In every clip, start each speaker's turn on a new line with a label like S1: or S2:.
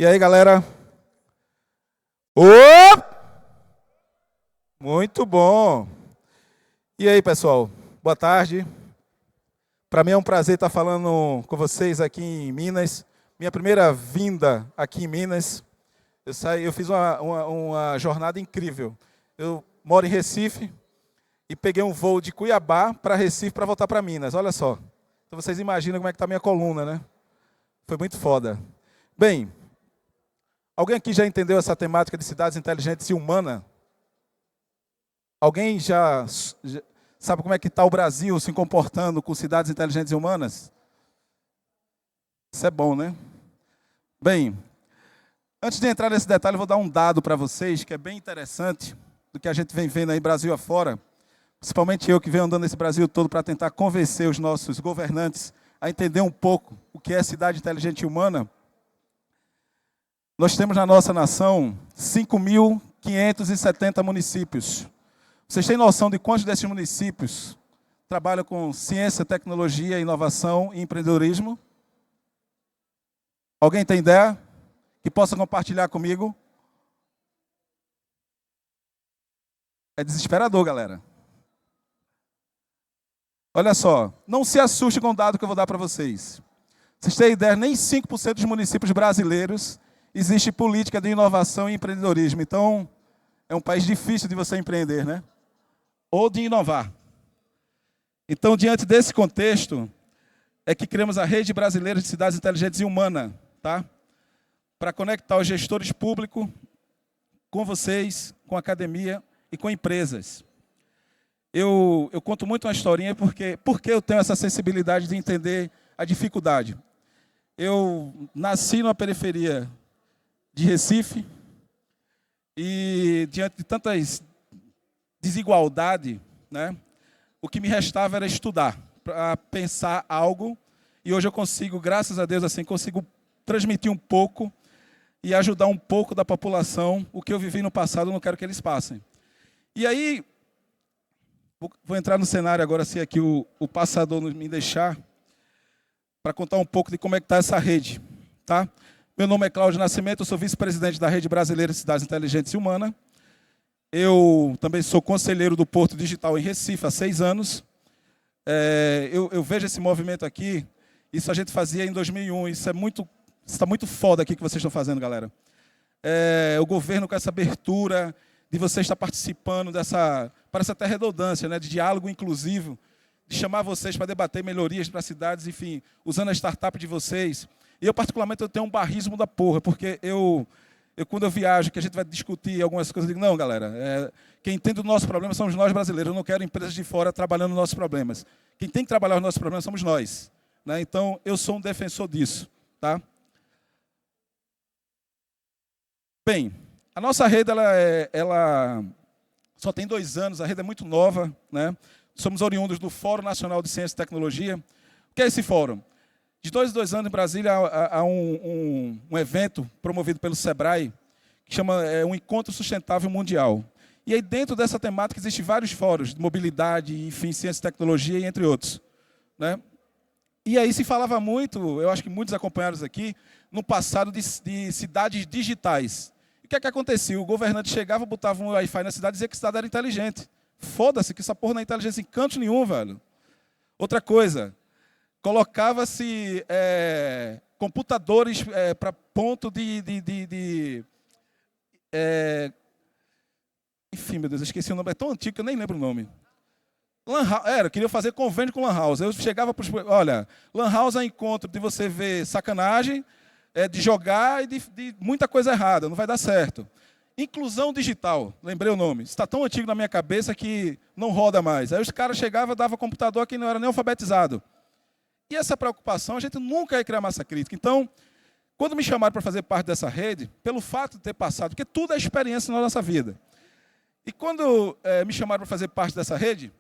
S1: E aí, galera? Ô! Muito bom. E aí, pessoal? Boa tarde. Para mim é um prazer estar falando com vocês aqui em Minas. Minha primeira vinda aqui em Minas. Eu fiz uma jornada incrível. Eu moro em Recife e peguei um voo de Cuiabá para Recife para voltar para Minas. Olha só. Então vocês imaginam como é que está a minha coluna, né? Foi muito foda. Bem, alguém aqui já entendeu essa temática de cidades inteligentes e humanas? Alguém já sabe como é que está o Brasil se comportando com cidades inteligentes e humanas? Isso é bom, né? Bem, antes de entrar nesse detalhe, eu vou dar um dado para vocês que é bem interessante do que a gente vem vendo aí Brasil afora. Principalmente eu que venho andando nesse Brasil todo para tentar convencer os nossos governantes a entender um pouco o que é cidade inteligente e humana. Nós temos na nossa nação 5.570 municípios. Vocês têm noção de quantos desses municípios trabalham com ciência, tecnologia, inovação e empreendedorismo? Alguém tem ideia? Que possa compartilhar comigo? É desesperador, galera. Olha só, não se assuste com o dado que eu vou dar para vocês. Vocês têm ideia, nem 5% dos municípios brasileiros existe política de inovação e empreendedorismo. Então, é um país difícil de você empreender, né? Ou de inovar. Então, diante desse contexto, é que criamos a Rede Brasileira de Cidades Inteligentes e Humanas, tá? Para conectar os gestores públicos com vocês, com a academia e com empresas. Eu conto muito uma historinha porque eu tenho essa sensibilidade de entender a dificuldade. Eu nasci numa periferia de Recife e, diante de tantas desigualdades, né, o que me restava era estudar, para pensar algo, e hoje eu consigo, graças a Deus, assim, consigo transmitir um pouco e ajudar um pouco da população. O que eu vivi no passado, eu não quero que eles passem. E aí, vou entrar no cenário agora, se aqui o passador me deixar, para contar um pouco de como é que está essa rede. Tá? Meu nome é Cláudio Nascimento, eu sou vice-presidente da Rede Brasileira de Cidades Inteligentes e Humanas. Eu também sou conselheiro do Porto Digital em Recife há 6 anos. Eu vejo esse movimento aqui, isso a gente fazia em 2001, isso está muito foda aqui que vocês estão fazendo, galera. O governo com essa abertura de você estar participando parece até redundância, né, de diálogo inclusivo, de chamar vocês para debater melhorias para as cidades, enfim, usando a startup de vocês. E eu, particularmente, eu tenho um barrismo da porra, porque quando eu viajo, que a gente vai discutir algumas coisas, eu digo, não, galera, quem entende o nosso problema somos nós brasileiros, eu não quero empresas de fora trabalhando nos nossos problemas. Quem tem que trabalhar os nossos problemas somos nós. Né? Então, eu sou um defensor disso. Tá? Bem, a nossa rede ela só tem 2 anos, a rede é muito nova. Né? Somos oriundos do Fórum Nacional de Ciência e Tecnologia. O que é esse fórum? De 2 em 2 anos, em Brasília, há um evento promovido pelo SEBRAE, que chama um Encontro Sustentável Mundial. E aí, dentro dessa temática, existem vários fóruns de mobilidade, enfim, ciência e tecnologia, e entre outros. Né? E aí se falava muito, eu acho que muitos acompanharam aqui, no passado, de cidades digitais. E o que é que acontecia? O governante chegava, botava um Wi-Fi na cidade e dizia que a cidade era inteligente. Foda-se, que essa porra não é inteligência em canto nenhum, velho. Outra coisa, colocava-se computadores para ponto enfim, meu Deus, eu esqueci o nome, é tão antigo que eu nem lembro o nome. Eu queria fazer convênio com Lan House. Eu chegava para os... Olha, Lan House é encontro de você ver sacanagem, de jogar e de muita coisa errada, não vai dar certo. Inclusão digital, lembrei o nome. Está tão antigo na minha cabeça que não roda mais. Aí os caras chegavam e davam computador a quem não era nem alfabetizado. E essa preocupação, a gente nunca ia criar massa crítica. Então, quando me chamaram para fazer parte dessa rede, pelo fato de ter passado, porque tudo é experiência na nossa vida. E quando me chamaram para fazer parte dessa rede,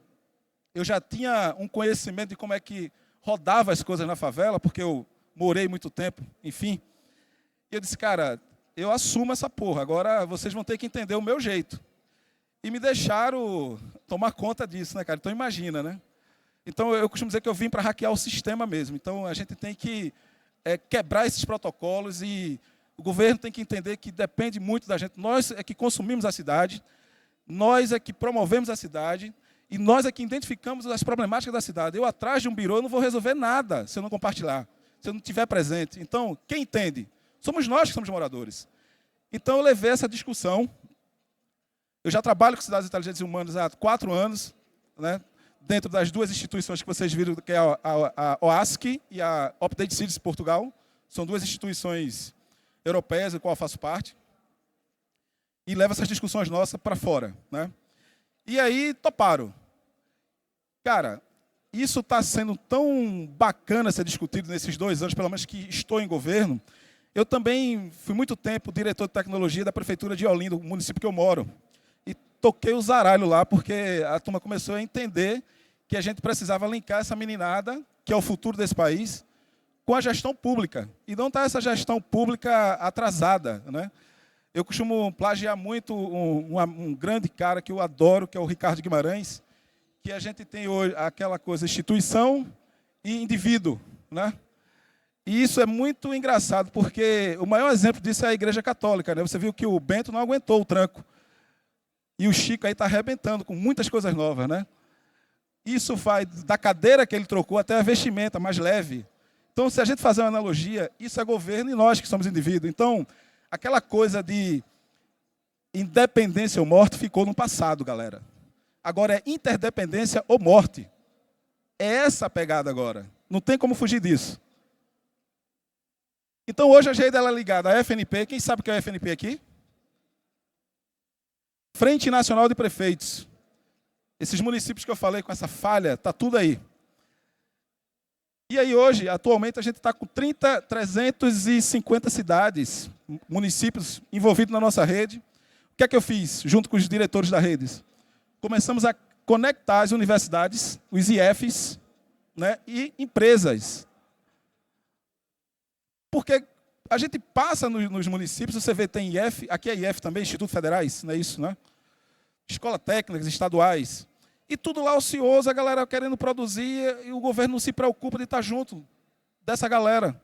S1: eu já tinha um conhecimento de como é que rodava as coisas na favela, porque eu morei muito tempo, enfim. E eu disse, cara, eu assumo essa porra, agora vocês vão ter que entender o meu jeito. E me deixaram tomar conta disso, né, cara? Então imagina, né? Então eu costumo dizer que eu vim para hackear o sistema mesmo. Então a gente tem que quebrar esses protocolos e O governo tem que entender que depende muito da gente. Nós é que consumimos a cidade, nós é que promovemos a cidade, e nós é que identificamos as problemáticas da cidade. Eu, atrás de um birô, não vou resolver nada se eu não compartilhar, se eu não estiver presente. Então, quem entende? Somos nós que somos moradores. Então, eu levei essa discussão. Eu já trabalho com cidades inteligentes e humanas há 4 anos, né, dentro das 2 instituições que vocês viram, que é a OASC e a Update Cities Portugal. São 2 instituições europeias, da qual eu faço parte. E levo essas discussões nossas para fora, né? E aí, toparam. Cara, isso está sendo tão bacana ser discutido nesses 2 anos, pelo menos que estou em governo. Eu também fui muito tempo diretor de tecnologia da Prefeitura de Olinda, o município que eu moro. E toquei o zaralho lá, porque a turma começou a entender que a gente precisava linkar essa meninada, que é o futuro desse país, com a gestão pública. E não está essa gestão pública atrasada, né? Eu costumo plagiar muito um grande cara que eu adoro, que é o Ricardo Guimarães, que a gente tem hoje aquela coisa instituição e indivíduo, né? E isso é muito engraçado, porque o maior exemplo disso é a Igreja Católica, né? Você viu que o Bento não aguentou o tranco. E o Chico aí está arrebentando com muitas coisas novas, né? Isso vai da cadeira que ele trocou até a vestimenta mais leve. Então, se a gente fazer uma analogia, isso é governo e nós que somos indivíduos. Então, aquela coisa de independência ou morte ficou no passado, galera. Agora é interdependência ou morte. É essa a pegada agora. Não tem como fugir disso. Então, hoje a rede é ligada à FNP. Quem sabe o que é a FNP aqui? Frente Nacional de Prefeitos. Esses municípios que eu falei com essa falha, está tudo aí. E aí hoje, atualmente, a gente está com 350 cidades, municípios envolvidos na nossa rede. O que é que eu fiz, junto com os diretores da rede? Começamos a conectar as universidades, os IFs, né, e empresas. Porque a gente passa nos municípios, você vê, tem IF, aqui é IF também, Instituto Federais, não é isso, né? Escola técnicas, estaduais. E tudo lá ocioso, a galera querendo produzir, e o governo não se preocupa de estar junto dessa galera.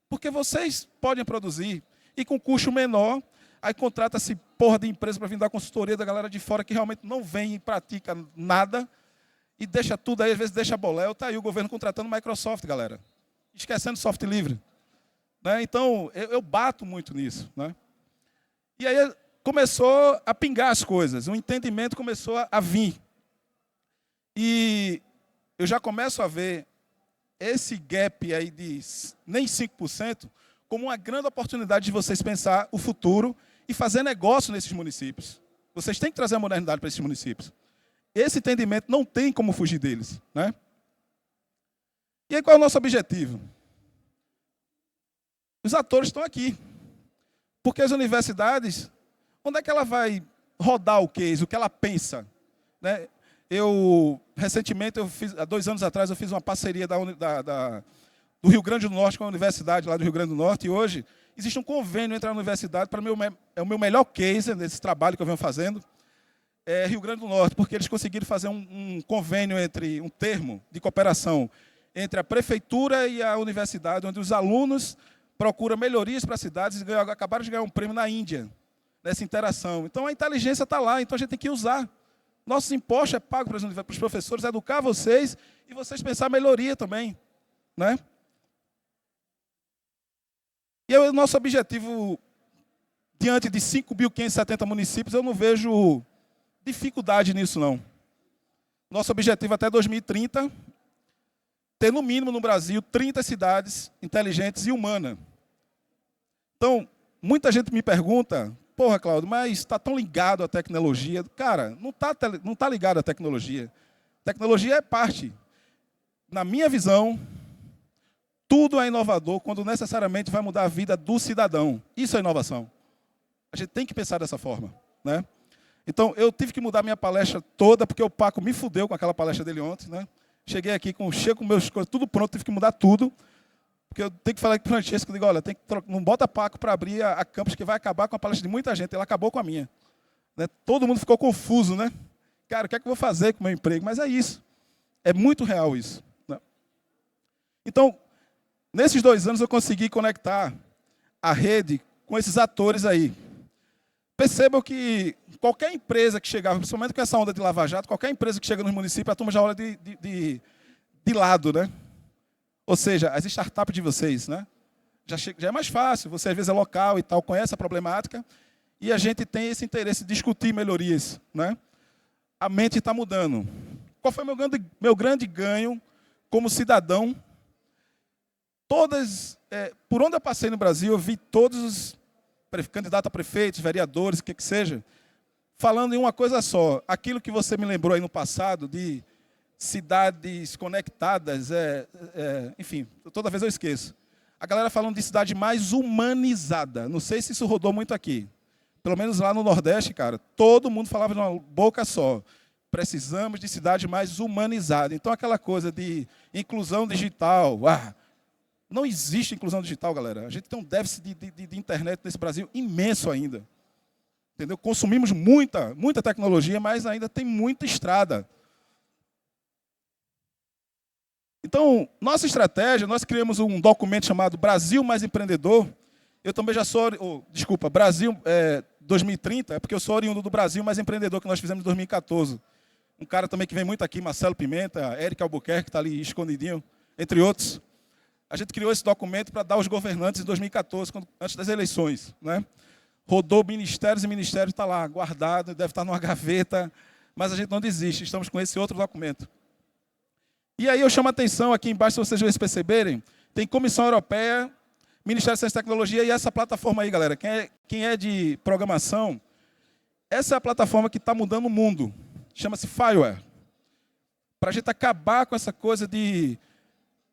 S1: Porque vocês podem produzir, e com custo menor, aí contrata-se porra de empresa para vir dar consultoria da galera de fora, que realmente não vem e pratica nada, e deixa tudo aí, às vezes deixa boléu, está aí o governo contratando Microsoft, galera. Esquecendo software livre. Né? Então, eu bato muito nisso. Né? E aí começou a pingar as coisas, o entendimento começou a vir. E eu já começo a ver esse gap aí de nem 5% como uma grande oportunidade de vocês pensar o futuro e fazer negócio nesses municípios. Vocês têm que trazer a modernidade para esses municípios. Esse entendimento não tem como fugir deles. Né? E aí qual é o nosso objetivo? Os atores estão aqui. Porque as universidades, onde é que ela vai rodar o case, o que ela pensa? Né? Recentemente, há 2 anos atrás, eu fiz uma parceria do Rio Grande do Norte com a universidade lá do Rio Grande do Norte, e hoje existe um convênio entre a universidade, para mim é o meu melhor case nesse trabalho que eu venho fazendo, é Rio Grande do Norte, porque eles conseguiram fazer um convênio um termo de cooperação entre a prefeitura e a universidade, onde os alunos procuram melhorias para as cidades e acabaram de ganhar um prêmio na Índia, nessa interação. Então, a inteligência está lá, então a gente tem que usar. Nossos impostos é pago para os professores, educar vocês e vocês pensar melhoria também. Né? E o nosso objetivo, diante de 5.570 municípios, eu não vejo dificuldade nisso, não. Nosso objetivo até 2030, ter no mínimo no Brasil 30 cidades inteligentes e humanas. Então, muita gente me pergunta, porra, Cláudio, mas está tão ligado à tecnologia. Cara, não tá ligado à tecnologia. Tecnologia é parte. Na minha visão, tudo é inovador quando necessariamente vai mudar a vida do cidadão. Isso é inovação. A gente tem que pensar dessa forma. Né? Então, eu tive que mudar minha palestra toda, porque o Paco me fudeu com aquela palestra dele ontem. Né? Cheguei aqui com meus coisas tudo pronto, tive que mudar tudo. Porque eu tenho que falar com o Francesco, eu digo, olha, não bota Paco para abrir a campus, que vai acabar com a palestra de muita gente. Ele acabou com a minha. Né? Todo mundo ficou confuso, né? Cara, o que é que eu vou fazer com o meu emprego? Mas é isso. É muito real isso. Né? Então, nesses 2 anos eu consegui conectar a rede com esses atores aí. Percebam que qualquer empresa que chegava, principalmente com essa onda de Lava Jato, qualquer empresa que chega nos municípios, a turma já olha de lado, né? Ou seja, as startups de vocês, né? Já é mais fácil, você às vezes é local e tal, conhece a problemática, e a gente tem esse interesse de discutir melhorias, né? A mente está mudando. Qual foi meu grande ganho como cidadão? Por onde eu passei no Brasil, eu vi todos os candidatos a prefeitos, vereadores, o que seja, falando em uma coisa só. Aquilo que você me lembrou aí no passado, de cidades conectadas, enfim, toda vez eu esqueço. A galera falando de cidade mais humanizada. Não sei se isso rodou muito aqui. Pelo menos lá no Nordeste, cara, todo mundo falava de uma boca só. Precisamos de cidade mais humanizada. Então, aquela coisa de inclusão digital. Não existe inclusão digital, galera. A gente tem um déficit de internet nesse Brasil imenso ainda. Entendeu? Consumimos muita tecnologia, mas ainda tem muita estrada. Então, nossa estratégia, nós criamos um documento chamado Brasil Mais Empreendedor. Eu também já sou... Brasil 2030, é porque eu sou oriundo do Brasil Mais Empreendedor, que nós fizemos em 2014. Um cara também que vem muito aqui, Marcelo Pimenta, Érica Albuquerque, que está ali escondidinho, entre outros. A gente criou esse documento para dar aos governantes em 2014, antes das eleições, né? Rodou ministérios e ministérios, está lá, guardado, deve estar numa gaveta, mas a gente não desiste, estamos com esse outro documento. E aí eu chamo a atenção, aqui embaixo, se vocês perceberem, tem Comissão Europeia, Ministério de Ciência e Tecnologia e essa plataforma aí, galera. Quem é de programação, essa é a plataforma que está mudando o mundo. Chama-se Fireware. Para a gente acabar com essa coisa de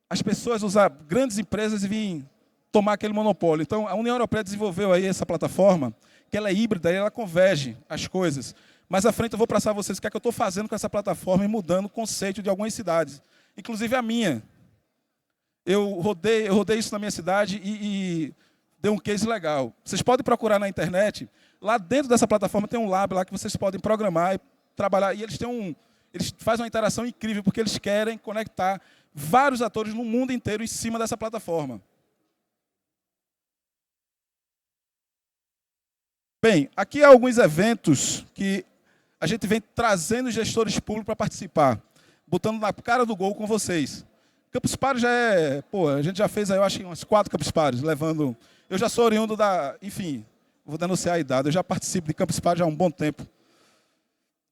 S1: as pessoas usar grandes empresas e virem tomar aquele monopólio. Então, a União Europeia desenvolveu aí essa plataforma, que ela é híbrida e ela converge as coisas. Mais à frente eu vou passar a vocês o que é que eu estou fazendo com essa plataforma e mudando o conceito de algumas cidades. Inclusive a minha. Eu rodei isso na minha cidade e deu um case legal. Vocês podem procurar na internet. Lá dentro dessa plataforma tem um lab lá que vocês podem programar e trabalhar. E eles fazem uma interação incrível, porque eles querem conectar vários atores no mundo inteiro em cima dessa plataforma. Bem, aqui há alguns eventos que a gente vem trazendo gestores públicos para participar, botando na cara do gol com vocês. Campus Party já a gente já fez aí, eu acho, umas 4 Campus Parties, levando... Eu já sou oriundo enfim, vou denunciar a idade, eu já participo de Campus Party há um bom tempo.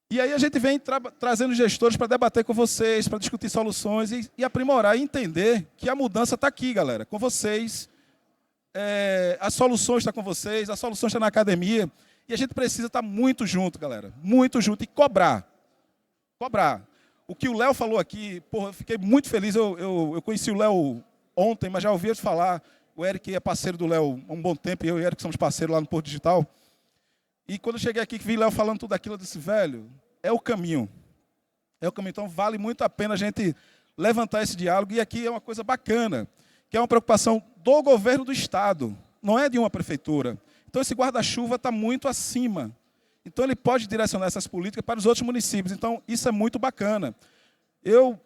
S1: E aí a gente vem trazendo gestores para debater com vocês, para discutir soluções e aprimorar e entender que a mudança está aqui, galera, com vocês. As soluções estão com vocês, a solução está na academia. E a gente precisa estar muito junto, galera. Muito junto e cobrar. Cobrar. O que o Léo falou aqui, porra, eu fiquei muito feliz. Eu conheci o Léo ontem, mas já ouvi ele falar. O Eric é parceiro do Léo há um bom tempo, e eu e o Eric somos parceiros lá no Porto Digital. E quando eu cheguei aqui, que vi o Léo falando tudo aquilo, eu disse, velho, é o caminho. É o caminho. Então, vale muito a pena a gente levantar esse diálogo. E aqui é uma coisa bacana, que é uma preocupação do governo do Estado, não é de uma prefeitura. Então, esse guarda-chuva está muito acima. Então, ele pode direcionar essas políticas para os outros municípios. Então, isso é muito bacana. Eu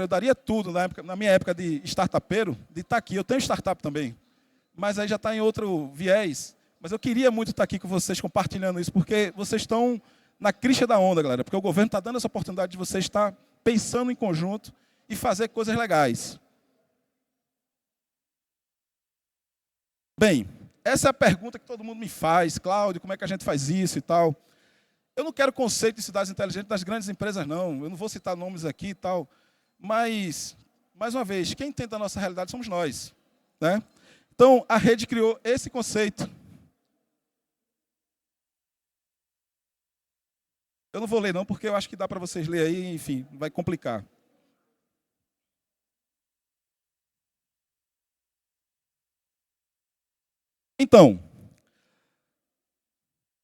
S1: daria tudo na minha época de startupeiro, de estar aqui. Eu tenho startup também, mas aí já está em outro viés. Mas eu queria muito estar aqui com vocês, compartilhando isso, porque vocês estão na crista da onda, galera. Porque o governo está dando essa oportunidade de vocês estar pensando em conjunto e fazer coisas legais. Bem, essa é a pergunta que todo mundo me faz. Cláudio, como é que a gente faz isso e tal? Eu não quero conceito de cidades inteligentes das grandes empresas, não. Eu não vou citar nomes aqui e tal. Mas, mais uma vez, quem entende a nossa realidade somos nós, né? Então, a rede criou esse conceito. Eu não vou ler, não, porque eu acho que dá para vocês ler aí, enfim, vai complicar. Então,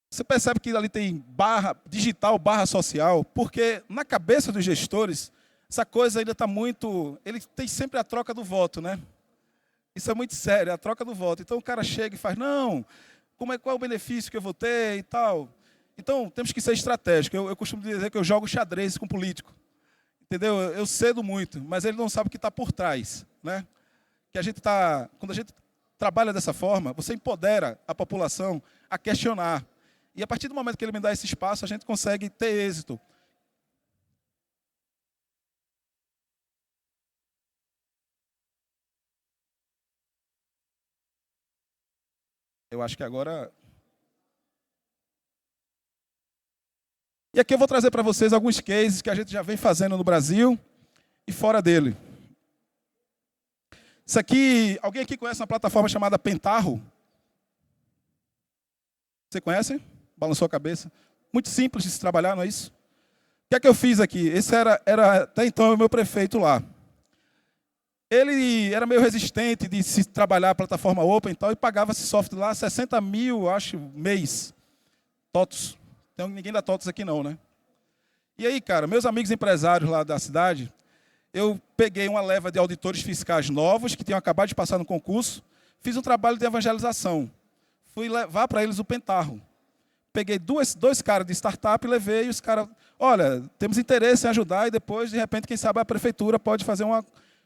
S1: você percebe que ali tem barra digital, barra social, porque na cabeça dos gestores, essa coisa ainda está muito... Ele tem sempre a troca do voto, né? Isso é muito sério, a troca do voto. Então, o cara chega e faz, não, qual é o benefício que eu vou ter e tal... Então, temos que ser estratégicos. Eu costumo dizer que eu jogo xadrez com político. Entendeu? Eu cedo muito, mas ele não sabe o que está por trás, né? Que a gente está... Quando a gente trabalha dessa forma, você empodera a população a questionar. E a partir do momento que ele me dá esse espaço, a gente consegue ter êxito. Eu acho que agora... E aqui eu vou trazer para vocês alguns cases que a gente já vem fazendo no Brasil e fora dele. Isso aqui, alguém aqui conhece uma plataforma chamada Pentaho? Você conhece? Balançou a cabeça. Muito simples de se trabalhar, não é isso? O que é que eu fiz aqui? Esse era até então o meu prefeito lá. Ele era meio resistente de se trabalhar a plataforma open e tal, e pagava esse software lá 60 mil, acho, mês. TOTUS. Tem ninguém da TOTUS aqui não, né? E aí, cara, meus amigos empresários lá da cidade, eu peguei uma leva de auditores fiscais novos, que tinham acabado de passar no concurso, fiz um trabalho de evangelização. Fui levar para eles o Pentaho. Peguei dois caras de startup e levei, e os caras, olha, temos interesse em ajudar, e depois, de repente, quem sabe a prefeitura pode fazer uma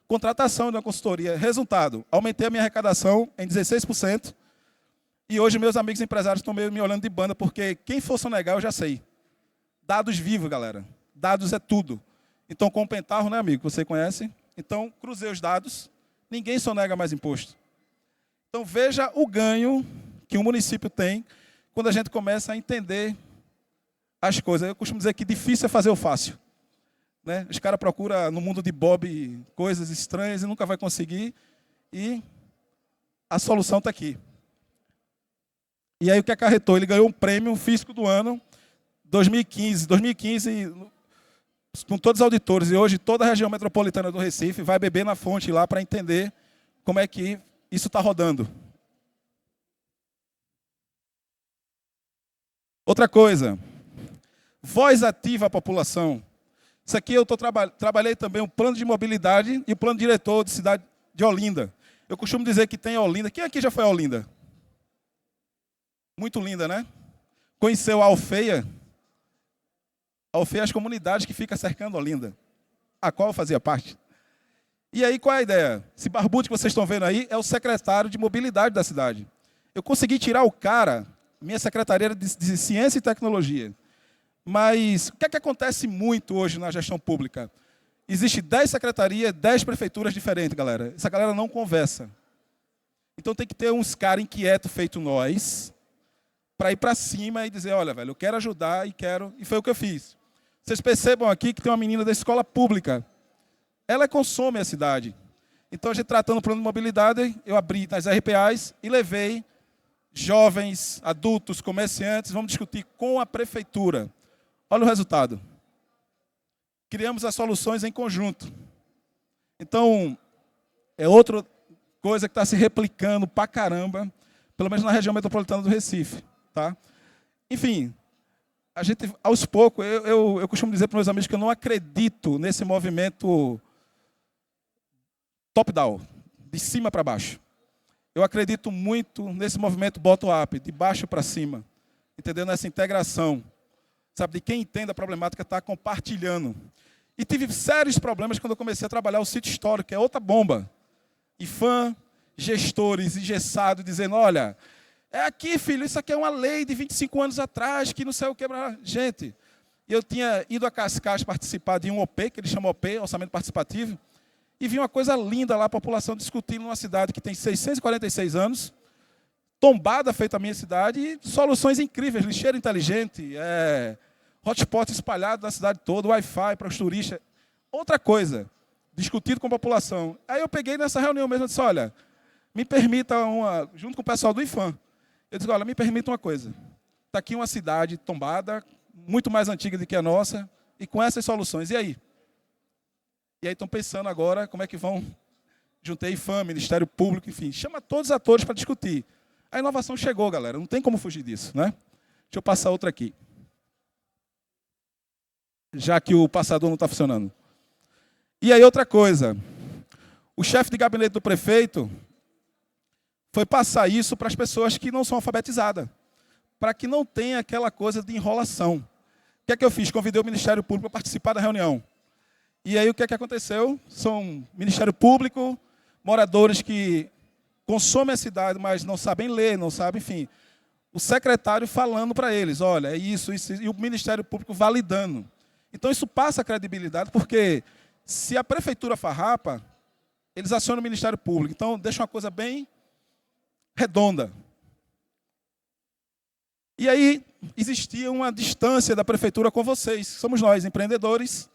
S1: contratação de uma consultoria. Resultado, aumentei a minha arrecadação em 16%, e hoje meus amigos empresários estão me olhando de banda, porque quem for sonegar eu já sei. Dados vivos, galera. Dados é tudo. Então, com o Pentaho, né, amigo, você conhece? Então, cruzei os dados, ninguém sonega mais imposto. Então, veja o ganho que um município tem quando a gente começa a entender as coisas. Eu costumo dizer que difícil é fazer o fácil. Né? Os caras procuram no mundo de Bob coisas estranhas e nunca vai conseguir. E a solução está aqui. E aí o que acarretou? Ele ganhou um prêmio físico do ano 2015. 2015, com todos os auditores. E hoje toda a região metropolitana do Recife vai beber na fonte lá para entender como é que isso está rodando. Outra coisa, voz ativa à população. Isso aqui eu trabalhei também um plano de mobilidade e o plano diretor de cidade de Olinda. Eu costumo dizer que tem Olinda. Quem aqui já foi a Olinda? Muito linda, né? Conheceu a Alfeia? A Alfeia é as comunidades que ficam cercando Olinda, a qual eu fazia parte. E aí, qual é a ideia? Esse barbudo que vocês estão vendo aí é o secretário de mobilidade da cidade. Eu consegui tirar o cara, minha secretaria era de ciência e tecnologia. Mas o que é que acontece muito hoje na gestão pública? Existe 10 secretarias, 10 prefeituras diferentes, galera. Essa galera não conversa. Então tem que ter uns caras inquietos feito nós, para ir para cima e dizer, olha, velho, eu quero ajudar e quero... E foi o que eu fiz. Vocês percebam aqui que tem uma menina da escola pública. Ela consome a cidade. Então, a gente tratando o plano de mobilidade, eu abri nas RPAs e levei jovens, adultos, comerciantes, vamos discutir com a prefeitura. Olha o resultado. Criamos as soluções em conjunto. Então, é outra coisa que está se replicando pra caramba, pelo menos na região metropolitana do Recife. Tá? Enfim, a gente, aos poucos, eu costumo dizer para meus amigos que eu não acredito nesse movimento top-down, de cima para baixo. Eu acredito muito nesse movimento bottom-up, de baixo para cima, entendeu? Nessa integração, sabe, de quem entende a problemática está compartilhando. E tive sérios problemas quando eu comecei a trabalhar o sítio histórico, que é outra bomba. IFAM, gestores engessados, dizendo, olha, é aqui, filho, isso aqui é uma lei de 25 anos atrás, que não sei o que. Gente, eu tinha ido a Cascais participar de um OP, que eles chamam OP, Orçamento Participativo, e vi uma coisa linda lá, a população discutindo numa cidade que tem 646 anos, tombada feita a minha cidade, e soluções incríveis, lixeira inteligente, hotspot espalhado na cidade toda, Wi-Fi para os turistas. Outra coisa, discutido com a população. Aí eu peguei nessa reunião mesmo e disse, olha, me permita junto com o pessoal do IFAM, eu disse, olha, me permita uma coisa. Está aqui uma cidade tombada, muito mais antiga do que a nossa, e com essas soluções. E aí? E aí estão pensando agora como é que vão... Juntei IFAM, Ministério Público, enfim. Chama todos os atores para discutir. A inovação chegou, galera. Não tem como fugir disso, né? Deixa eu passar outra aqui. Já que o passador não está funcionando. E aí outra coisa. O chefe de gabinete do prefeito foi passar isso para as pessoas que não são alfabetizadas, para que não tenha aquela coisa de enrolação. O que é que eu fiz? Convidei o Ministério Público para participar da reunião. E aí o que é que aconteceu? São Ministério Público, moradores que consomem a cidade, mas não sabem ler, não sabem, enfim. O secretário falando para eles, olha, é isso, e o Ministério Público validando. Então, isso passa credibilidade, porque se a prefeitura farrapa, eles acionam o Ministério Público. Então, deixa uma coisa bem redonda. E aí, existia uma distância da prefeitura com vocês, somos nós, empreendedores.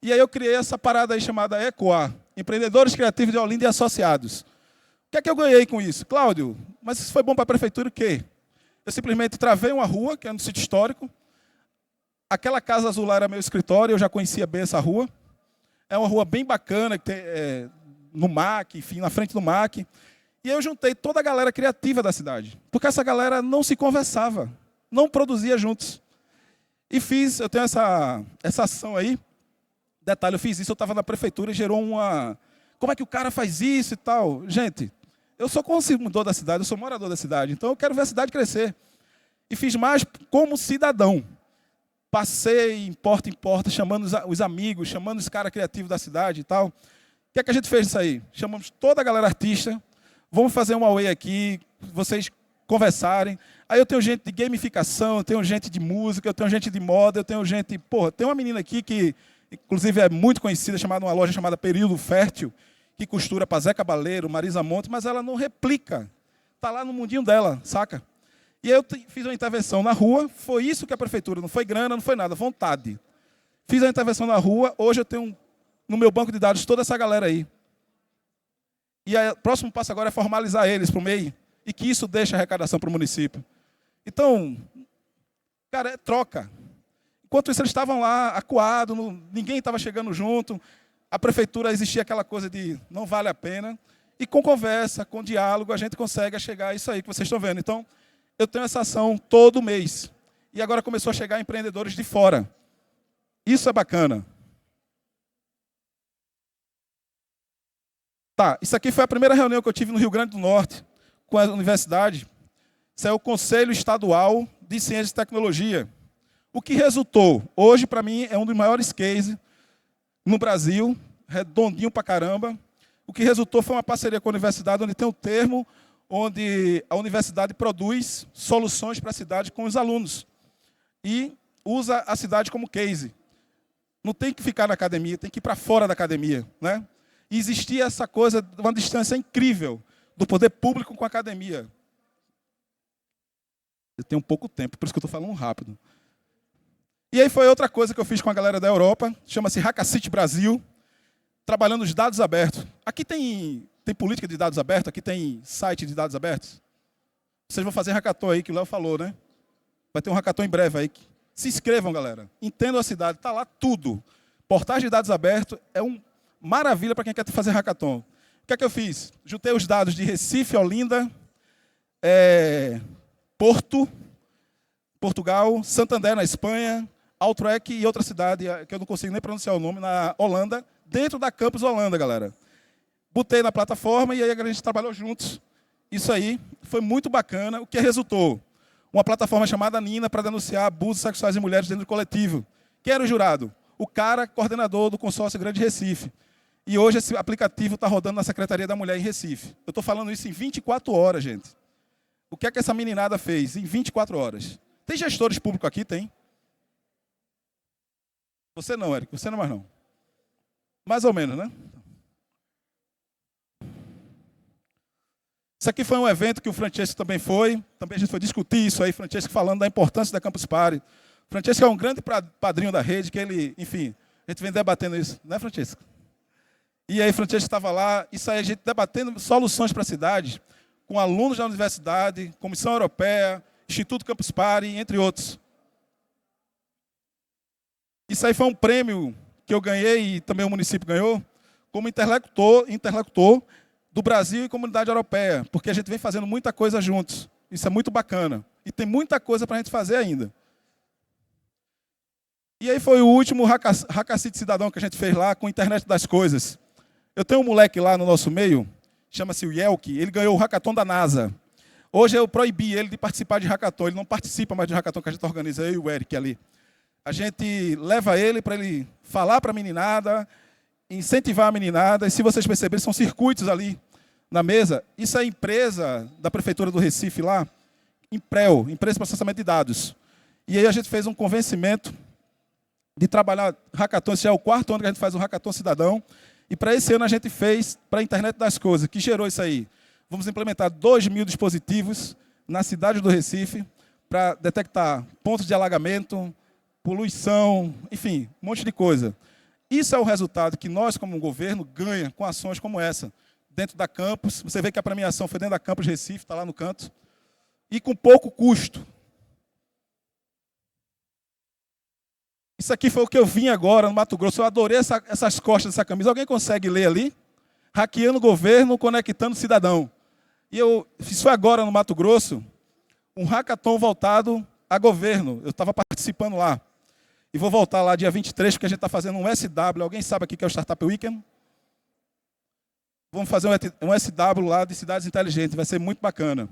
S1: E aí eu criei essa parada aí chamada ECOA, Empreendedores Criativos de Olinda e Associados. O que é que eu ganhei com isso? Cláudio, mas isso foi bom para a prefeitura o quê? Eu simplesmente travei uma rua, que é no sítio histórico. Aquela casa azul lá era meu escritório, eu já conhecia bem essa rua. É uma rua bem bacana, que tem, no MAC, enfim, na frente do MAC. E eu juntei toda a galera criativa da cidade, porque essa galera não se conversava, não produzia juntos. E eu tenho essa ação aí. Detalhe, eu fiz isso, eu estava na prefeitura e gerou uma... Como é que o cara faz isso e tal? Gente, eu sou consumidor da cidade, eu sou morador da cidade, então eu quero ver a cidade crescer. E fiz mais como cidadão. Passei em porta, chamando os amigos, chamando os caras criativos da cidade e tal. O que é que a gente fez isso aí? Chamamos toda a galera artista, vamos fazer uma way aqui, vocês conversarem. Aí eu tenho gente de gamificação, eu tenho gente de música, eu tenho gente de moda, eu tenho gente... Porra, tem uma menina aqui que, inclusive, é muito conhecida, uma loja chamada Período Fértil, que costura para Zé Cabaleiro, Marisa Monte, mas ela não replica. Está lá no mundinho dela, saca? E aí eu fiz uma intervenção na rua, foi isso que a prefeitura, não foi grana, não foi nada, vontade. Fiz a intervenção na rua, hoje eu tenho no meu banco de dados toda essa galera aí. E o próximo passo agora é formalizar eles para o MEI, e que isso deixe arrecadação para o município. Então, cara, é troca. Enquanto isso, eles estavam lá, acuados, ninguém estava chegando junto, a prefeitura existia aquela coisa de não vale a pena, e com conversa, com diálogo, a gente consegue chegar a isso aí que vocês estão vendo. Então, eu tenho essa ação todo mês. E agora começou a chegar empreendedores de fora. Isso é bacana. Tá, isso aqui foi a primeira reunião que eu tive no Rio Grande do Norte, com a universidade. Isso é o Conselho Estadual de Ciência e Tecnologia. O que resultou? Hoje, para mim, é um dos maiores cases no Brasil, redondinho pra caramba. O que resultou foi uma parceria com a universidade, onde tem um termo onde a universidade produz soluções para a cidade com os alunos. E usa a cidade como case. Não tem que ficar na academia, tem que ir para fora da academia, né? E existia essa coisa, uma distância incrível do poder público com a academia. Eu tenho pouco tempo, por isso que eu estou falando rápido. E aí foi outra coisa que eu fiz com a galera da Europa, chama-se Hackacity Brasil, trabalhando os dados abertos. Aqui tem política de dados abertos, aqui tem site de dados abertos. Vocês vão fazer hackathon aí, que o Léo falou, né? Vai ter um hackathon em breve aí. Se inscrevam, galera. Entendam a cidade, está lá tudo. Portagem de dados abertos é uma maravilha para quem quer fazer hackathon. O que é que eu fiz? Juntei os dados de Recife, Olinda, Porto, Portugal, Santander, na Espanha, Utrecht e outra cidade, que eu não consigo nem pronunciar o nome, na Holanda, dentro da Campus Holanda, galera. Botei na plataforma e aí a gente trabalhou juntos. Isso aí foi muito bacana. O que resultou? Uma plataforma chamada Nina para denunciar abusos sexuais em mulheres dentro do coletivo. Quem era o jurado? O cara coordenador do consórcio Grande Recife. E hoje esse aplicativo está rodando na Secretaria da Mulher em Recife. Eu estou falando isso em 24 horas, gente. O que é que essa meninada fez em 24 horas? Tem gestores públicos aqui? Tem. Você não, Érico. Você não mais não. Mais ou menos, né? Isso aqui foi um evento que o Francesco também foi. Também a gente foi discutir isso aí, Francesco falando da importância da Campus Party. Francesco é um grande padrinho da rede, que ele, enfim, a gente vem debatendo isso, né, Francesco? E aí, Francesco estava lá, isso aí a gente debatendo soluções para a cidade, com alunos da universidade, Comissão Europeia, Instituto Campus Party, entre outros. Isso aí foi um prêmio que eu ganhei e também o município ganhou, como interlocutor do Brasil e comunidade europeia, porque a gente vem fazendo muita coisa juntos. Isso é muito bacana. E tem muita coisa para a gente fazer ainda. E aí foi o último Hackacity Cidadão que a gente fez lá com a Internet das Coisas. Eu tenho um moleque lá no nosso meio, chama-se o Yelk, ele ganhou o hackathon da NASA. Hoje eu proibi ele de participar de hackathon, ele não participa mais de hackathon que a gente organiza, eu e o Eric ali. A gente leva ele para ele falar para a meninada, incentivar a meninada, e se vocês perceberem, são circuitos ali na mesa, isso é empresa da Prefeitura do Recife lá, Imprel, Empresa de Processamento de Dados. E aí a gente fez um convencimento de trabalhar hackathon. Esse já é o 4º ano que a gente faz um hackathon cidadão. E para esse ano a gente fez para a Internet das Coisas, que gerou isso aí. Vamos implementar 2.000 dispositivos na cidade do Recife para detectar pontos de alagamento, poluição, enfim, um monte de coisa. Isso é o resultado que nós, como governo, ganha com ações como essa. Dentro da campus, você vê que a premiação foi dentro da campus Recife, está lá no canto, e com pouco custo. Isso aqui foi o que eu vim agora no Mato Grosso. Eu adorei essas costas dessa camisa. Alguém consegue ler ali? Hackeando o governo, conectando o cidadão. E eu fiz isso agora no Mato Grosso, um hackathon voltado a governo. Eu estava participando lá. E vou voltar lá dia 23, porque a gente está fazendo um SW. Alguém sabe aqui que é o Startup Weekend? Vamos fazer um SW lá de cidades inteligentes. Vai ser muito bacana.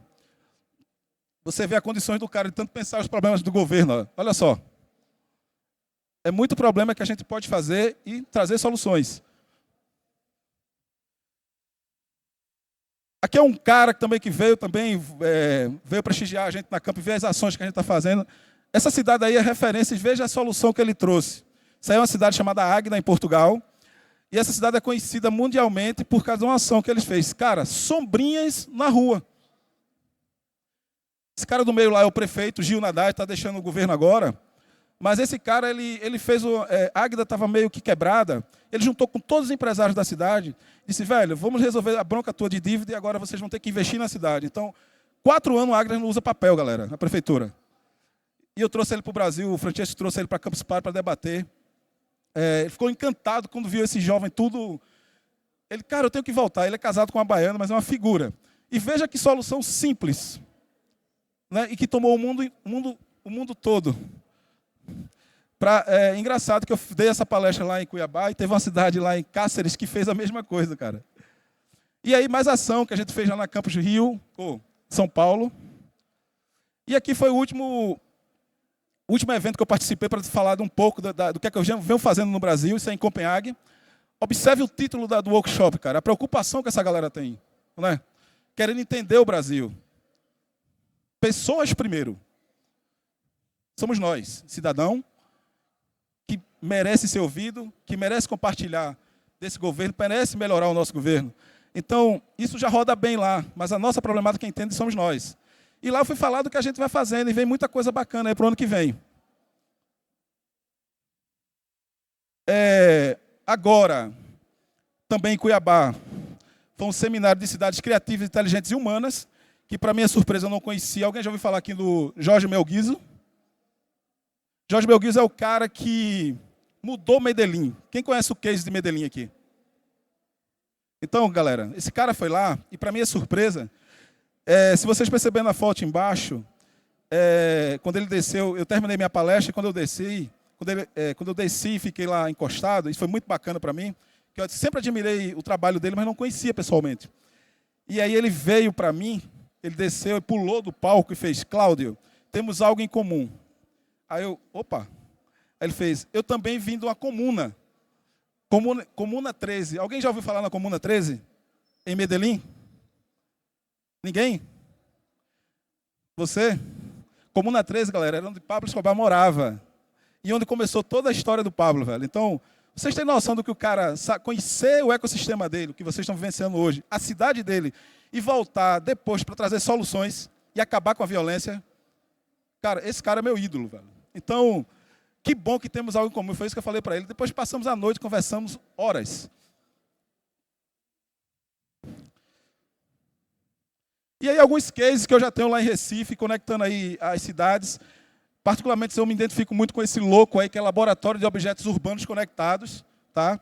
S1: Você vê as condições do cara de tanto pensar os problemas do governo. Ó. Olha só. É muito problema que a gente pode fazer e trazer soluções. Aqui é um cara que veio prestigiar a gente na campo e ver as ações que a gente está fazendo. Essa cidade aí é referência, veja a solução que ele trouxe. Isso aí é uma cidade chamada Águeda, em Portugal. E essa cidade é conhecida mundialmente por causa de uma ação que ele fez. Cara, sombrinhas na rua. Esse cara do meio lá é o prefeito, Gil Nadai, está deixando o governo agora. Mas esse cara, ele fez Águeda estava meio que quebrada. Ele juntou com todos os empresários da cidade. Disse, velho, vamos resolver a bronca tua de dívida e agora vocês vão ter que investir na cidade. Então, 4 anos a Águeda não usa papel, galera, na prefeitura. E eu trouxe ele para o Brasil, o Francesco trouxe ele para Campus Party para debater. Ele ficou encantado quando viu esse jovem tudo. Ele, cara, eu tenho que voltar. Ele é casado com uma baiana, mas é uma figura. E veja que solução simples. Né? E que tomou o mundo todo. Engraçado que eu dei essa palestra lá em Cuiabá e teve uma cidade lá em Cáceres que fez a mesma coisa, cara. E aí, mais ação que a gente fez lá na Campus Rio, São Paulo. E aqui foi o último evento que eu participei para falar um pouco do que eu venho fazendo no Brasil, isso é em Copenhague. Observe o título do workshop, cara, a preocupação que essa galera tem, né? Querendo entender o Brasil. Pessoas primeiro. Somos nós, cidadão, que merece ser ouvido, que merece compartilhar desse governo, merece melhorar o nosso governo. Então, isso já roda bem lá, mas a nossa problemática quem entende somos nós. E lá eu fui falar do que a gente vai fazendo e vem muita coisa bacana aí para o ano que vem. Agora, também em Cuiabá, foi um seminário de cidades criativas, inteligentes e humanas, que para minha surpresa eu não conhecia. Alguém já ouviu falar aqui do Jorge Melguizo? Jorge Melguizo é o cara que mudou Medellín. Quem conhece o case de Medellín aqui? Então, galera, esse cara foi lá e para minha surpresa, se vocês perceberem na foto embaixo, quando ele desceu, eu terminei minha palestra e quando eu desci e fiquei lá encostado, isso foi muito bacana para mim, que eu sempre admirei o trabalho dele, mas não conhecia pessoalmente. E aí ele veio para mim, ele desceu e pulou do palco e fez, Cláudio, temos algo em comum. Aí eu, opa. Aí ele fez, eu também vim de uma comuna. Comuna 13. Alguém já ouviu falar na Comuna 13? Em Medellín? Ninguém? Você? Comuna 13, galera, era onde Pablo Escobar morava. E onde começou toda a história do Pablo, velho. Então, vocês têm noção do que o cara conhecer o ecossistema dele, o que vocês estão vivenciando hoje, a cidade dele, e voltar depois para trazer soluções e acabar com a violência. Cara, esse cara é meu ídolo, velho. Então, que bom que temos algo em comum. Foi isso que eu falei para ele. Depois passamos a noite, conversamos horas. E aí alguns cases que eu já tenho lá em Recife, conectando aí as cidades. Particularmente, eu me identifico muito com esse louco aí, que é Laboratório de Objetos Urbanos Conectados. Tá?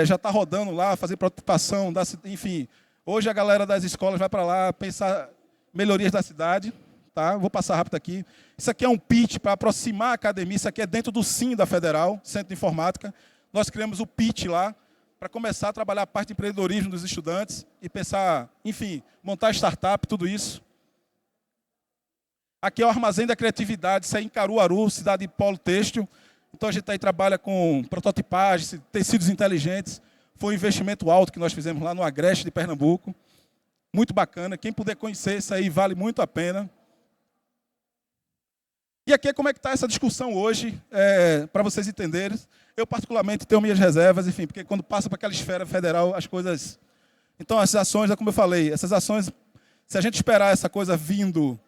S1: Já está rodando lá, fazer prototipação, enfim. Hoje a galera das escolas vai para lá pensar melhorias da cidade. Tá? Vou passar rápido aqui. Isso aqui é um pitch para aproximar a academia. Isso aqui é dentro do SIM da Federal, Centro de Informática. Nós criamos o pitch lá para começar a trabalhar a parte de empreendedorismo dos estudantes e pensar, enfim, montar startup, tudo isso. Aqui é o Armazém da Criatividade, isso é em Caruaru, cidade de polo têxtil. Então a gente aí trabalha com prototipagem, tecidos inteligentes. Foi um investimento alto que nós fizemos lá no Agreste de Pernambuco. Muito bacana. Quem puder conhecer isso aí, vale muito a pena. E aqui é como é que está essa discussão hoje, para vocês entenderem. Eu, particularmente, tenho minhas reservas, enfim, porque quando passa para aquela esfera federal, as coisas... Então, essas ações, como eu falei, essas ações, se a gente esperar essa coisa vindo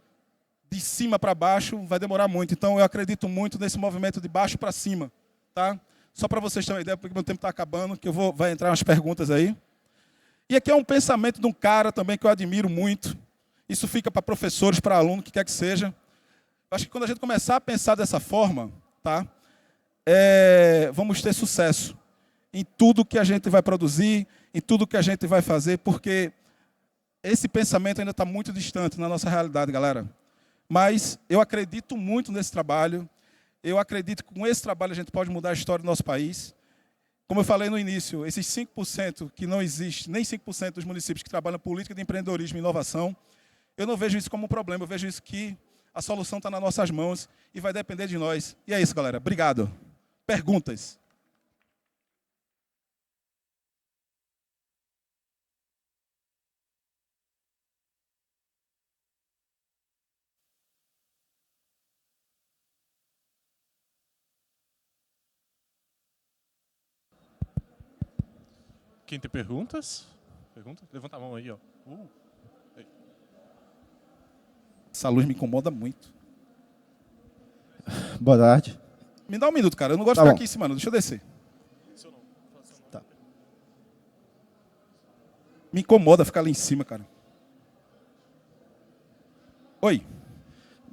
S1: de cima para baixo, vai demorar muito. Então, eu acredito muito nesse movimento de baixo para cima, tá? Só para vocês terem uma ideia, porque meu tempo está acabando, que vai entrar umas perguntas aí. E aqui é um pensamento de um cara também que eu admiro muito. Isso fica para professores, para alunos, o que quer que seja. Eu acho que quando a gente começar a pensar dessa forma, tá? Vamos ter sucesso em tudo que a gente vai produzir, em tudo que a gente vai fazer, porque esse pensamento ainda está muito distante na nossa realidade, galera. Mas eu acredito muito nesse trabalho. Eu acredito que com esse trabalho a gente pode mudar a história do nosso país. Como eu falei no início, esses 5% que não existe, nem 5% dos municípios que trabalham política de empreendedorismo e inovação, eu não vejo isso como um problema, eu vejo isso que a solução está nas nossas mãos e vai depender de nós. E é isso, galera. Obrigado. Perguntas?
S2: Quem tem perguntas? Levanta a mão aí, ó. Aí.
S1: Essa luz me incomoda muito.
S3: Boa tarde.
S1: Me dá um minuto, cara. Eu não gosto
S3: Tá
S1: de ficar
S3: bom.
S1: aqui em cima, não. Deixa eu descer.
S3: Tá.
S1: Me incomoda ficar ali em cima, cara. Oi.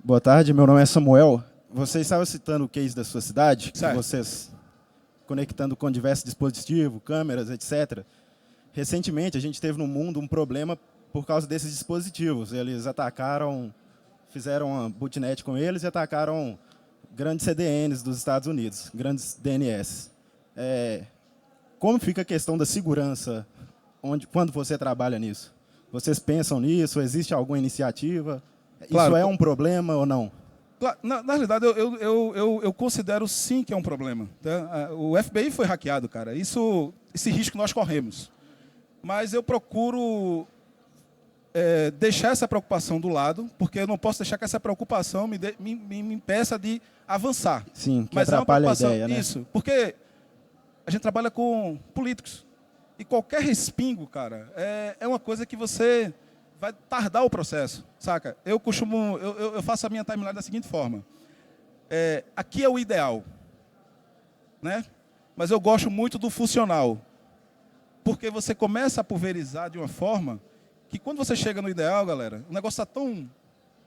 S3: Boa tarde, meu nome é Samuel. Você estava citando o case da sua cidade,
S1: Certo.
S3: que vocês conectando com diversos dispositivos, câmeras, etc. Recentemente, a gente teve no mundo um problema por causa desses dispositivos. Eles atacaram, fizeram uma botnet com eles e atacaram grandes CDNs dos Estados Unidos, grandes DNS. Como fica a questão da segurança quando você trabalha nisso? Vocês pensam nisso? Existe alguma iniciativa?
S1: Claro.
S3: Isso é um problema ou não?
S1: Na realidade, eu considero sim que é um problema. Tá? O FBI foi hackeado, cara. Esse risco nós corremos. Mas eu procuro deixar essa preocupação do lado, porque eu não posso deixar que essa preocupação me impeça de avançar.
S3: Sim, que
S1: Mas
S3: atrapalha
S1: é uma
S3: a ideia, né?
S1: Isso, porque a gente trabalha com políticos. E qualquer respingo, cara, é uma coisa que você vai tardar o processo, saca? Eu faço a minha timeline da seguinte forma. Aqui é o ideal, né? Mas eu gosto muito do funcional. Porque você começa a pulverizar de uma forma que quando você chega no ideal, galera, o negócio está tão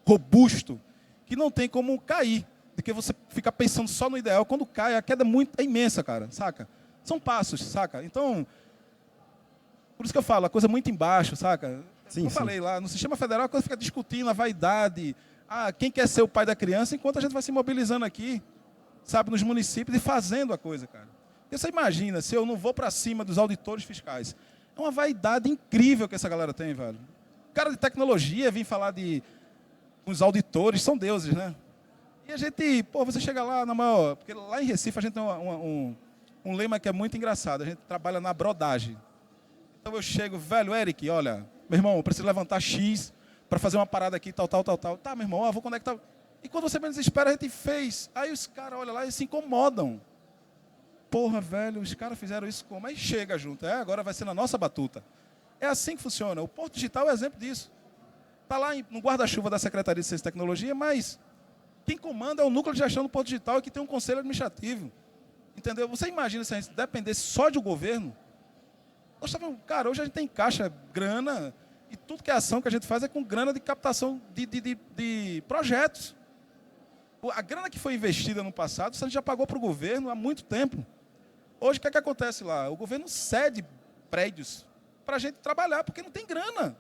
S1: robusto que não tem como cair. Porque você fica pensando só no ideal. Quando cai, a queda é imensa, cara, saca? São passos, saca? Então, por isso que eu falo, a coisa é muito embaixo, saca?
S3: Sim,
S1: Eu falei lá, no sistema federal a coisa fica discutindo a vaidade, quem quer ser o pai da criança, enquanto a gente vai se mobilizando aqui, sabe, nos municípios e fazendo a coisa, cara. Porque você imagina, se eu não vou para cima dos auditores fiscais, é uma vaidade incrível que essa galera tem, velho. Cara de tecnologia vem falar de os auditores, são deuses, né? E a gente, você chega lá na maior, porque lá em Recife a gente tem um lema que é muito engraçado, a gente trabalha na brodagem. Então eu chego, velho, Eric, olha, meu irmão, eu preciso levantar X para fazer uma parada aqui, tal. Tá, meu irmão, vou conectar. E quando você menos espera, a gente fez. Aí os caras olham lá e se incomodam. Porra, velho, os caras fizeram isso como? Aí chega junto. Agora vai ser na nossa batuta. É assim que funciona. O Porto Digital é exemplo disso. Está lá no guarda-chuva da Secretaria de Ciência e Tecnologia, mas quem comanda é o núcleo de gestão do Porto Digital e que tem um conselho administrativo. Entendeu? Você imagina se a gente dependesse só do governo? Cara, hoje a gente tem caixa, grana, e tudo que é ação que a gente faz é com grana de captação de projetos. A grana que foi investida no passado, você já pagou para o governo há muito tempo. Hoje, o que é que acontece lá? O governo cede prédios para a gente trabalhar, porque não tem grana.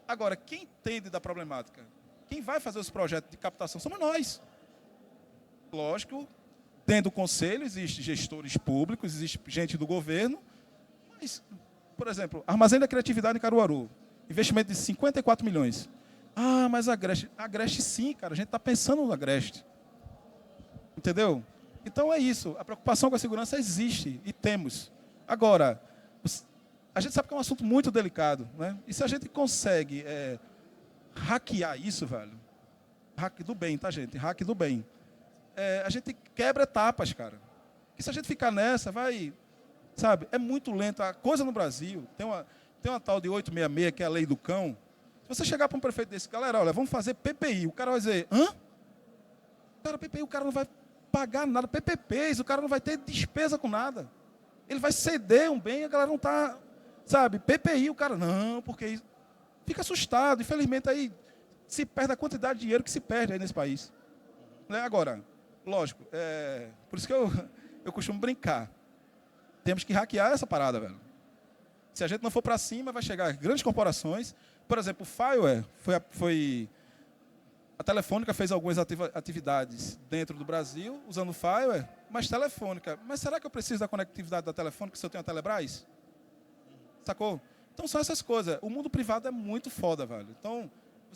S1: Agora, quem entende da problemática? Quem vai fazer os projetos de captação somos nós. Lógico, dentro do conselho existem gestores públicos, existe gente do governo. Mas, por exemplo, Armazém da Criatividade em Caruaru, investimento de 54 milhões. Mas a Agreste sim, cara, a gente está pensando no Agreste. Entendeu? Então é isso, a preocupação com a segurança existe e temos. Agora, a gente sabe que é um assunto muito delicado, né? E se a gente consegue hackear isso, velho, hack do bem, tá, gente? Hack do bem. A gente quebra etapas, cara. E se a gente ficar nessa, vai, sabe? É muito lento. A coisa no Brasil, tem uma tal de 866, que é a lei do cão. Se você chegar para um prefeito desse, galera, olha, vamos fazer PPI. O cara vai dizer, hã? Cara, PPI, o cara não vai pagar nada. PPPs, o cara não vai ter despesa com nada. Ele vai ceder um bem, a galera não está, sabe? PPI, o cara, não, porque isso. Fica assustado. Infelizmente, aí se perde a quantidade de dinheiro que se perde aí nesse país. Né? Agora, lógico, por isso que eu costumo brincar. Temos que hackear essa parada, velho. Se a gente não for para cima, vai chegar grandes corporações. Por exemplo, o Fireware a Telefônica fez algumas atividades dentro do Brasil, usando o Fireware, mas Telefônica. Mas será que eu preciso da conectividade da Telefônica se eu tenho a Telebrás? Sacou? Então são essas coisas. O mundo privado é muito foda, velho. Então,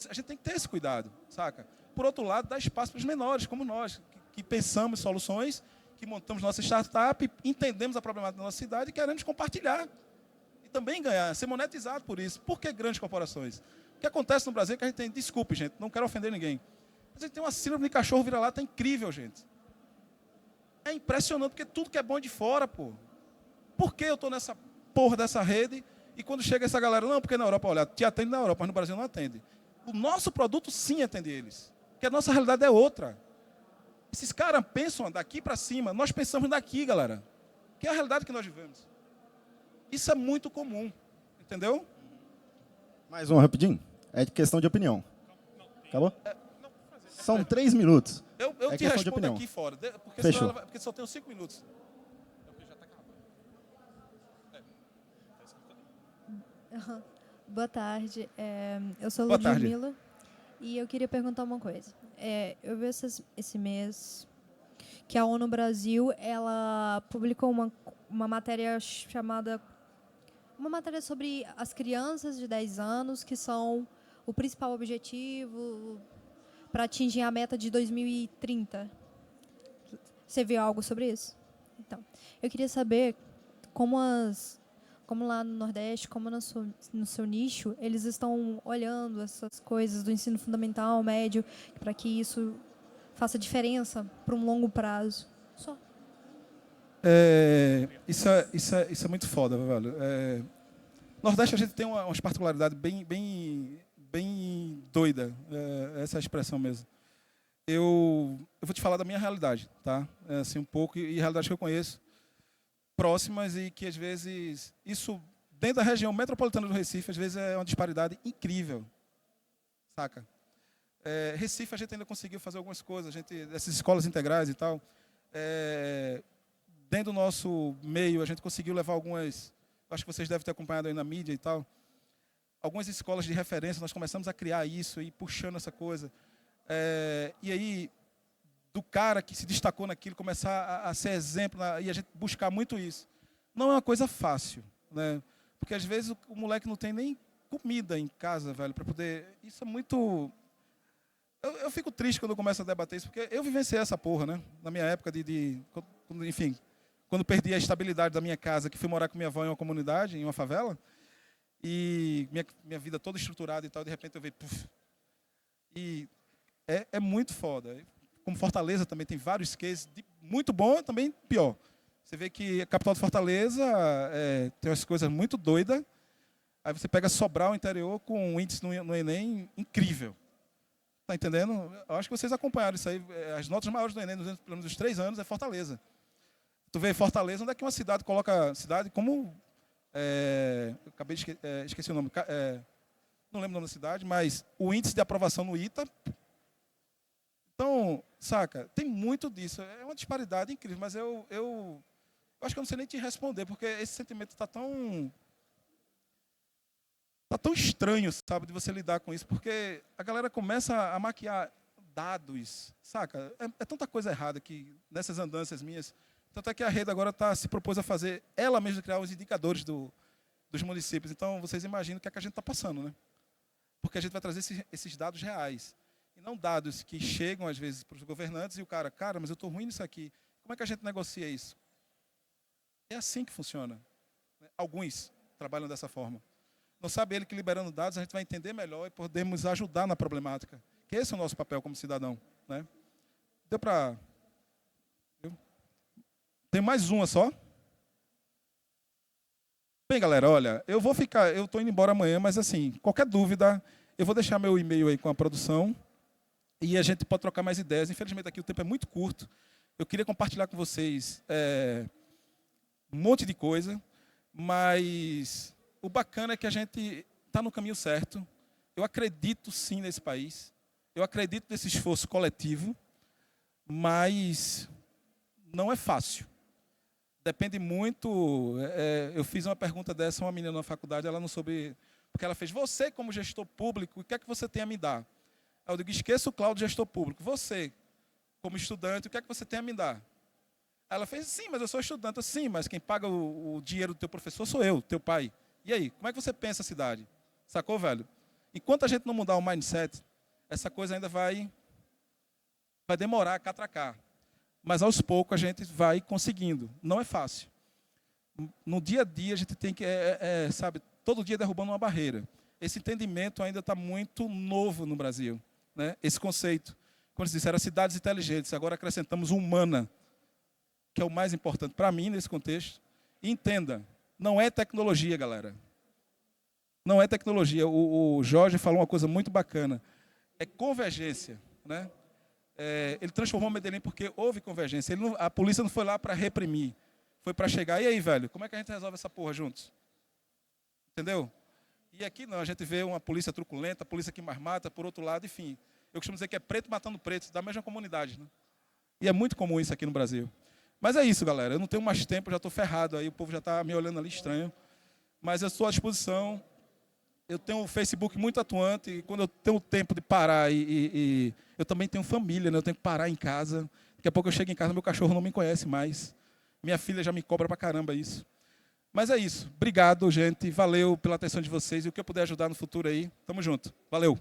S1: a gente tem que ter esse cuidado, saca? Por outro lado, dá espaço para os menores, como nós, que pensamos soluções, que montamos nossa startup, entendemos a problemática da nossa cidade e queremos compartilhar. E também ganhar, ser monetizado por isso. Por que grandes corporações? O que acontece no Brasil é que a gente tem, desculpe, gente, não quero ofender ninguém, mas a gente tem uma síndrome de cachorro vira-lata incrível, gente. É impressionante, porque tudo que é bom é de fora, pô. Por que eu estou nessa porra dessa rede e quando chega essa galera, não, porque na Europa, olha, te atende na Europa, mas no Brasil não atende. O nosso produto sim atende eles, porque a nossa realidade é outra. Esses caras pensam daqui para cima, nós pensamos daqui, galera, que é a realidade que nós vivemos. Isso é muito comum, entendeu?
S3: Mais um rapidinho. É de questão de opinião. Acabou? São 3 minutos.
S1: Eu
S3: É
S1: te
S3: questão de
S1: respondo
S3: opinião.
S1: aqui fora, porque,
S3: Fechou.
S1: porque só tenho 5 minutos.
S4: Boa tarde, eu sou
S1: Boa tarde.
S4: Ludmila e eu queria perguntar uma coisa. Eu vi esse mês que a ONU Brasil ela publicou uma matéria uma matéria sobre as crianças de 10 anos, que são o principal objetivo para atingir a meta de 2030. Você viu algo sobre isso? Então, eu queria saber como lá no Nordeste, como no seu nicho, eles estão olhando essas coisas do ensino fundamental, médio, para que isso faça diferença para um longo prazo. Só.
S1: Isso é muito foda, velho. Nordeste a gente tem umas particularidades bem doida, essa é a expressão mesmo. Eu vou te falar da minha realidade, tá? Assim, um pouco, e realidade que eu conheço, próximas e que às vezes, isso dentro da região metropolitana do Recife, às vezes é uma disparidade incrível, saca? Recife a gente ainda conseguiu fazer algumas coisas, essas escolas integrais e tal, dentro do nosso meio a gente conseguiu levar algumas, acho que vocês devem ter acompanhado aí na mídia e tal, algumas escolas de referência, nós começamos a criar isso e puxando essa coisa, e aí do cara que se destacou naquilo, começar a ser exemplo, e a gente buscar muito isso. Não é uma coisa fácil, né? Porque às vezes o moleque não tem nem comida em casa, velho, para poder... Isso é muito... Eu fico triste quando eu começo a debater isso, porque eu vivenciei essa porra, né? Na minha época enfim, quando perdi a estabilidade da minha casa, que fui morar com minha avó em uma comunidade, em uma favela, e minha vida toda estruturada e tal, de repente eu vejo... Puff, e é muito foda. Como Fortaleza também tem vários cases, muito bom e também pior. Você vê que a capital de Fortaleza tem umas coisas muito doidas. Aí você pega Sobral, interior, com um índice no Enem incrível. Tá entendendo? Eu acho que vocês acompanharam isso aí. As notas maiores do Enem, pelo menos dos 3 anos, é Fortaleza. Tu vê Fortaleza, onde é que uma cidade coloca... Cidade como... eu acabei de esqueci o nome. Não lembro o nome da cidade, mas o índice de aprovação no ITA... Então, saca, tem muito disso. É uma disparidade incrível, mas eu acho que eu não sei nem te responder, porque esse sentimento está tão estranho, sabe, de você lidar com isso, porque a galera começa a maquiar dados, saca? É tanta coisa errada que nessas andanças minhas, tanto é que a rede agora se propôs a fazer, ela mesma criar os indicadores dos municípios. Então, vocês imaginam o que é que a gente está passando, né? Porque a gente vai trazer esses dados reais. E não dados que chegam, às vezes, para os governantes e o cara, mas eu estou ruim nisso aqui. Como é que a gente negocia isso? É assim que funciona. Alguns, trabalham dessa forma. Não sabe ele que liberando dados a gente vai entender melhor e podemos ajudar na problemática. Que esse é o nosso papel como cidadão, né? Deu para... Tem mais uma só. Bem, galera, olha, eu estou indo embora amanhã, mas assim, qualquer dúvida, eu vou deixar meu e-mail aí com a produção e a gente pode trocar mais ideias. Infelizmente aqui o tempo é muito curto. Eu queria compartilhar com vocês um monte de coisa, mas o bacana é que a gente está no caminho certo. Eu acredito sim nesse país, eu acredito nesse esforço coletivo, mas não é fácil. Depende muito. Eu fiz uma pergunta dessa a uma menina na faculdade, ela não soube, porque ela fez: você como gestor público, o que é que você tem a me dar? Aí eu digo: esqueça o Cláudio, gestor público. Você, como estudante, o que é que você tem a me dar? Ela fez: sim, mas eu sou estudante. Sim, mas quem paga o dinheiro do teu professor sou eu, teu pai. E aí, como é que você pensa a cidade? Sacou, velho? Enquanto a gente não mudar o mindset, essa coisa ainda vai demorar a catracar. Mas aos poucos a gente vai conseguindo. Não é fácil. No dia a dia a gente tem que, sabe, todo dia derrubando uma barreira. Esse entendimento ainda está muito novo no Brasil, né? Esse conceito. Quando se disseram cidades inteligentes, agora acrescentamos humana, que é o mais importante para mim nesse contexto. E entenda, não é tecnologia, galera. Não é tecnologia. O Jorge falou uma coisa muito bacana. É convergência, né? Ele transformou Medellín porque houve convergência. A polícia não foi lá para reprimir, foi para chegar. E aí, velho, como é que a gente resolve essa porra juntos? Entendeu? E aqui não, a gente vê uma polícia truculenta, a polícia que mais mata, por outro lado, enfim. Eu costumo dizer que é preto matando preto, da mesma comunidade, né? E é muito comum isso aqui no Brasil. Mas é isso, galera. Eu não tenho mais tempo, já estou ferrado aí, o povo já está me olhando ali estranho. Mas eu estou à disposição. Eu tenho um Facebook muito atuante, e quando eu tenho tempo de parar, eu também tenho família, né? Eu tenho que parar em casa. Daqui a pouco eu chego em casa, meu cachorro não me conhece mais. Minha filha já me cobra pra caramba isso. Mas é isso. Obrigado, gente. Valeu pela atenção de vocês. E o que eu puder ajudar no futuro aí, tamo junto. Valeu.